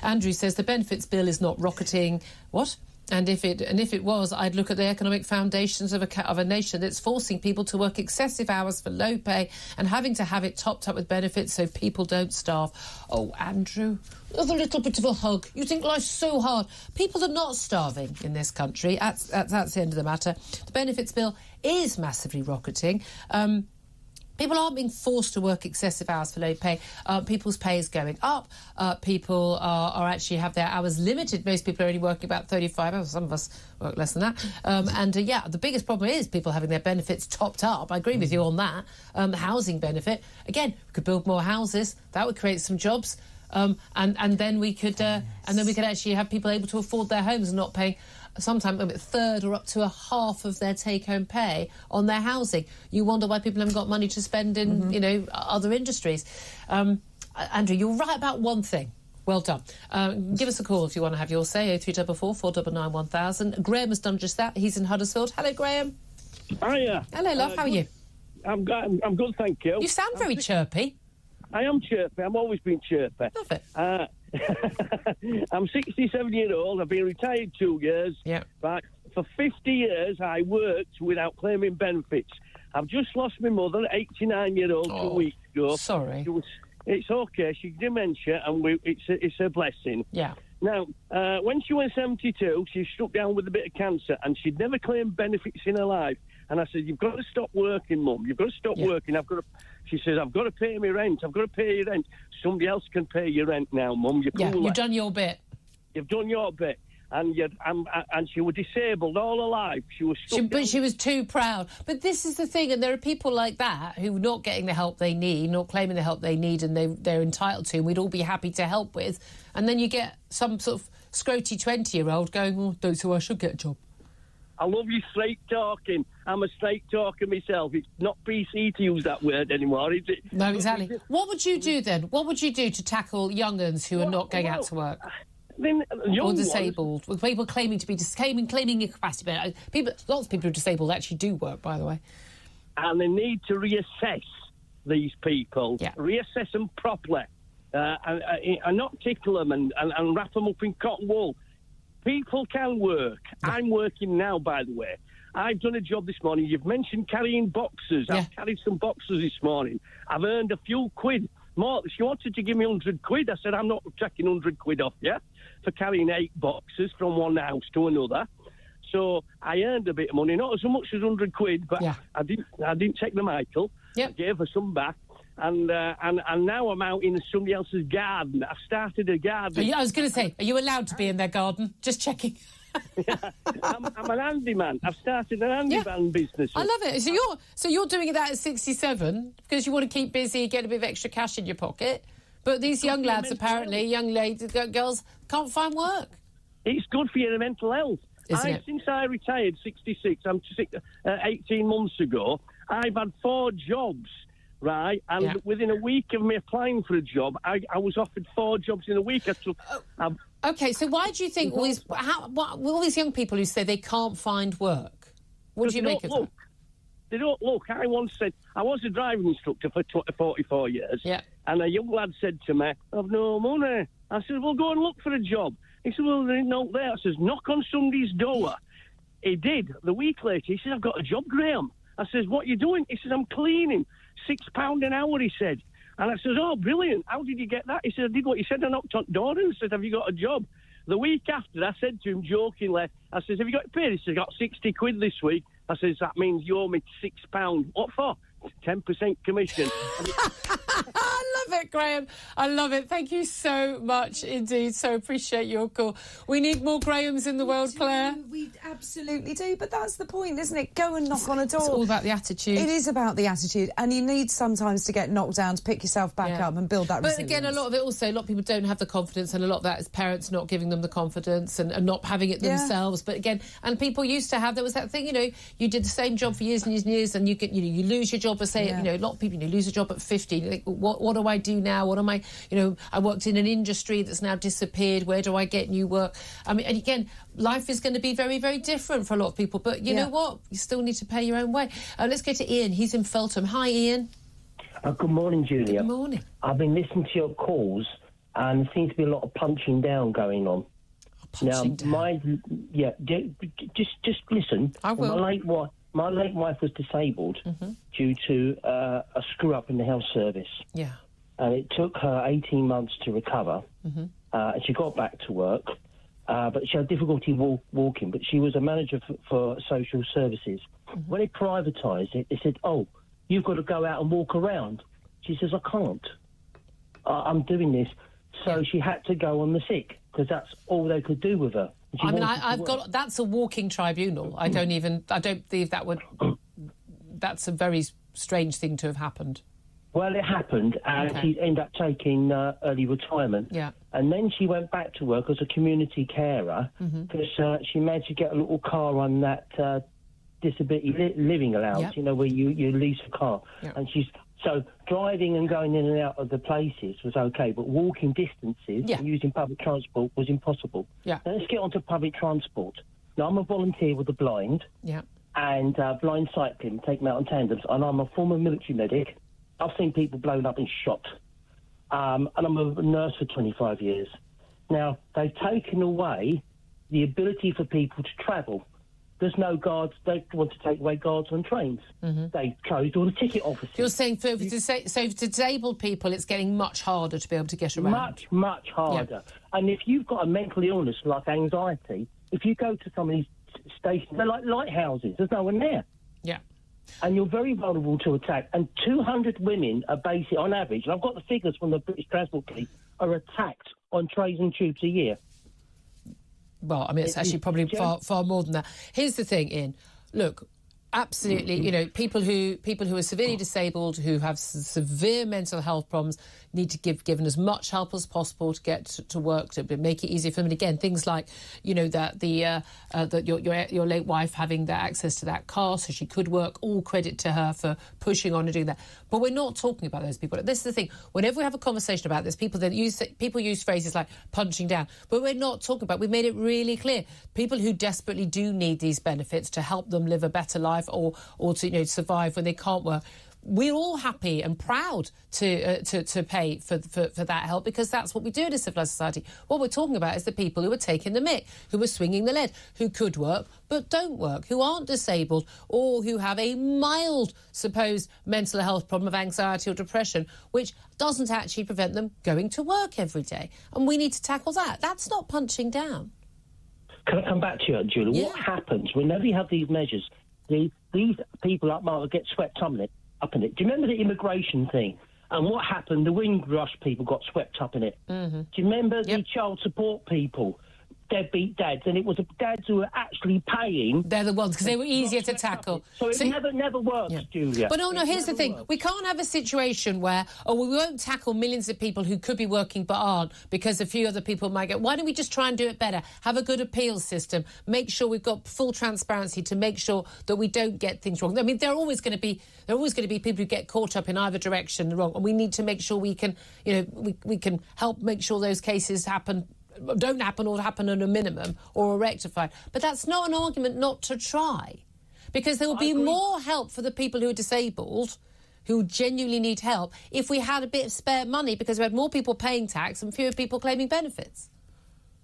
Andrew says the benefits bill is not rocketing. What? And if it was, I'd look at the economic foundations of a nation that's forcing people to work excessive hours for low pay and having to have it topped up with benefits so people don't starve. Oh, Andrew, with a little bit of a hug. You think life's so hard. People are not starving in this country. That's the end of the matter. The benefits bill is massively rocketing. People aren't being forced to work excessive hours for low pay. People's pay is going up. People are actually have their hours limited. Most people are only working about 35 hours. Some of us work less than that. The biggest problem is people having their benefits topped up. I agree with you on that. The housing benefit. Again, we could build more houses. That would create some jobs. And then we could actually have people able to afford their homes and not paying sometimes a third or up to a half of their take-home pay on their housing. You wonder why people haven't got money to spend in, other industries. Andrew, you're right about one thing. Well done. Give us a call if you want to have your say, 0344 499 1000. Graham has done just that. He's in Huddersfield. Hello, Graham. Hiya. Hello, love. How are you? I'm good, thank you. You sound very chirpy. I am chirpy. I've always been chirpy. Love it. I'm 67 years old. I've been retired 2 years. Yeah. But for 50 years, I worked without claiming benefits. I've just lost my mother, 89-year-old, 2 weeks ago. Sorry. It's okay. She's dementia, and it's a blessing. Yeah. Now, when she was 72, she struck down with a bit of cancer, and she'd never claimed benefits in her life. And I said, "You've got to stop working, Mum. You've got to stop working. She says, "I've got to pay my rent. I've got to pay your rent. Somebody else can pay your rent now, Mum. You're cool. You've done your bit. You've done your bit." And she was disabled all her life. But she was too proud. But this is the thing, and there are people like that who are not getting the help they need, not claiming the help they need and they're entitled to, and we'd all be happy to help with. And then you get some sort of scroty 20-year-old going, "Oh, so I should get a job." I love you straight talking. I'm a straight talker myself. It's not PC to use that word anymore, is it? No, exactly. What would you do then? What would you do to tackle young uns who are not going out to work? Or disabled, with people claiming to be claiming incapacity. Lots of people who are disabled actually do work, by the way. And they need to reassess these people, reassess them properly, and not tickle them and wrap them up in cotton wool. People can work. Yeah. I'm working now, by the way. I've done a job this morning. You've mentioned carrying boxes. Yeah. I've carried some boxes this morning. I've earned a few quid more. She wanted to give me 100 quid. I said, "I'm not taking 100 quid off you for carrying 8 boxes from one house to another." So I earned a bit of money, not as much as 100 quid, but I didn't take the Michael. Yep. I gave her some back. And now I'm out in somebody else's garden. I've started a garden. I was going to say, are you allowed to be in their garden? Just checking. I'm an handyman. I've started an handyman business. I love it. So you're doing that at 67 because you want to keep busy, get a bit of extra cash in your pocket. But these young lads, apparently, young ladies, girls, can't find work. It's good for your mental health. Since I retired, 66, 18 months ago, I've had 4 jobs. Right, and within a week of me applying for a job, I was offered 4 jobs in a week. Okay, so why do you think all these young people who say they can't find work? What do you make of that? They don't look. I once said, I was a driving instructor for 44 years, and a young lad said to me, "I've no money." I said, "Well, go and look for a job." He said, "Well, there ain't no there." I says, "Knock on somebody's door." He did. The week later, he said, "I've got a job, Graham." I says, "What are you doing?" He says, "I'm cleaning. £6 an hour," he said. And I says, "Oh, brilliant. How did you get that?" He said, "I did what he said. I knocked on the door and said, 'Have you got a job?'" The week after, I said to him jokingly, I says, "Have you got paid?" He said, "I got 60 quid this week." I says, "That means you owe me £6. What for?" 10% commission. I love it, Graham. I love it. Thank you so much indeed. So appreciate your call. We need more Grahams in the world, Claire. We absolutely do. But that's the point, isn't it? Go and knock on a door. It's all about the attitude. It is about the attitude. And you need sometimes to get knocked down to pick yourself back up and build that resilience. But again, a lot of it also, a lot of people don't have the confidence, and a lot of that is parents not giving them the confidence and not having it themselves. But again, and people used to have, there was that thing, you did the same job for years and years and years, and you lose your job, a lot of people, lose a job at 50. You think, what do I do now? What am I, I worked in an industry that's now disappeared. Where do I get new work? I mean, and again, life is going to be very, very different for a lot of people. But you know what? You still need to pay your own way. Let's go to Ian. He's in Feltham. Hi, Ian. Good morning, Julia. Good morning. I've been listening to your calls, and there seems to be a lot of punching down going on. Punching down. Just listen. I will. My late wife was disabled due to a screw up in the health service. Yeah. And it took her 18 months to recover. And she got back to work, but she had difficulty walking. But she was a manager for social services. When they privatised it, they said, "Oh, you've got to go out and walk around." She says, "I can't. I'm doing this." So she had to go on the sick because that's all they could do with her. I mean, that's a walking tribunal. I don't believe that would. That's a very strange thing to have happened. Well, it happened, and she ended up taking early retirement. Yeah. And then she went back to work as a community carer because she managed to get a little car on that disability living allowance, where you lease a car. Yeah. And so driving and going in and out of the places was okay, but walking distances and using public transport was impossible. Yeah. Now let's get on to public transport. Now, I'm a volunteer with the blind and blind cycling, take them out on tandems, and I'm a former military medic. I've seen people blown up and shot. And I'm a nurse for 25 years. Now, they've taken away the ability for people to travel. There's no guards. They want to take away guards on trains. They closed all the ticket offices. You're saying for disabled people, it's getting much harder to be able to get around. Much harder. Yeah. And if you've got a mental illness like anxiety, if you go to some of these stations, they're like lighthouses. There's no one there. Yeah. And you're very vulnerable to attack. And 200 women are basically, on average, and I've got the figures from the British Transport Police, are attacked on trains and tubes a year. Well, I mean, it's actually probably far more than that. Here's the thing, Ian. Look, absolutely, people who are severely disabled, who have severe mental health problems, need to given as much help as possible to get to work, to make it easier for them. And again, things like, that your late wife having the access to that car so she could work, all credit to her for pushing on and doing that. But we're not talking about those people. This is the thing. Whenever we have a conversation about this, people use phrases like punching down. But we're not talking about, we've made it really clear, people who desperately do need these benefits to help them live a better life or to survive when they can't work. We're all happy and proud to pay for that help because that's what we do in a civilised society. What we're talking about is the people who are taking the mick, who are swinging the lead, who could work but don't work, who aren't disabled or who have a mild supposed mental health problem of anxiety or depression, which doesn't actually prevent them going to work every day. And we need to tackle that. That's not punching down. Can I come back to you, Julie? Yeah. What happens whenever you have these measures? These people up market get swept up in it. Do you remember the immigration thing? And what happened? The Windrush people got swept up in it. Do you remember the child support people? Deadbeat dads, and it was the dads who were actually paying. They're the ones, because they were easier to tackle. So it never works, Julia. But no, here's the thing. We can't have a situation where, we won't tackle millions of people who could be working but aren't because a few other people might get. Why don't we just try and do it better? Have a good appeals system. Make sure we've got full transparency to make sure that we don't get things wrong. I mean, there are always going to be people who get caught up in either direction wrong, and we need to make sure we can, we can help make sure those cases don't happen or happen at a minimum or are rectified. But that's not an argument not to try, because there will be more help for the people who are disabled, who genuinely need help, if we had a bit of spare money, because we had more people paying tax and fewer people claiming benefits.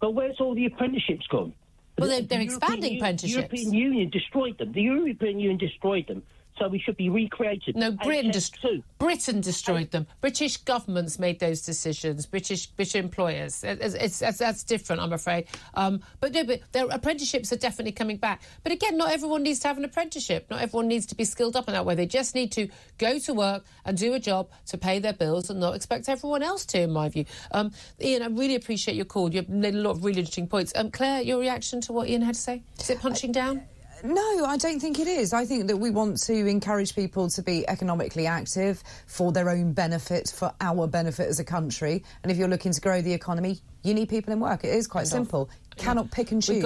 But where's all the apprenticeships gone? Well, they're expanding apprenticeships. The European Union destroyed them. The European Union destroyed them. So we should be recreated. No, Britain destroyed them. British governments made those decisions. British employers. That's different, I'm afraid. But their apprenticeships are definitely coming back. But again, not everyone needs to have an apprenticeship. Not everyone needs to be skilled up in that way. They just need to go to work and do a job to pay their bills and not expect everyone else to, in my view. Ian, I really appreciate your call. You've made a lot of really interesting points. Claire, your reaction to what Ian had to say? Is it punching down? No, I don't think it is. I think that we want to encourage people to be economically active for their own benefit, for our benefit as a country. And if you're looking to grow the economy, you need people in work. It is quite simple. Cannot pick and choose.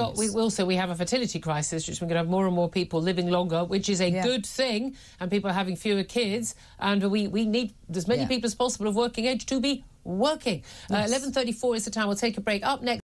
We have a fertility crisis, which we're going to have more and more people living longer, which is a good thing, and people are having fewer kids, and we need as many people as possible of working age to be working. 11:34 is the time. We'll take a break. Up next.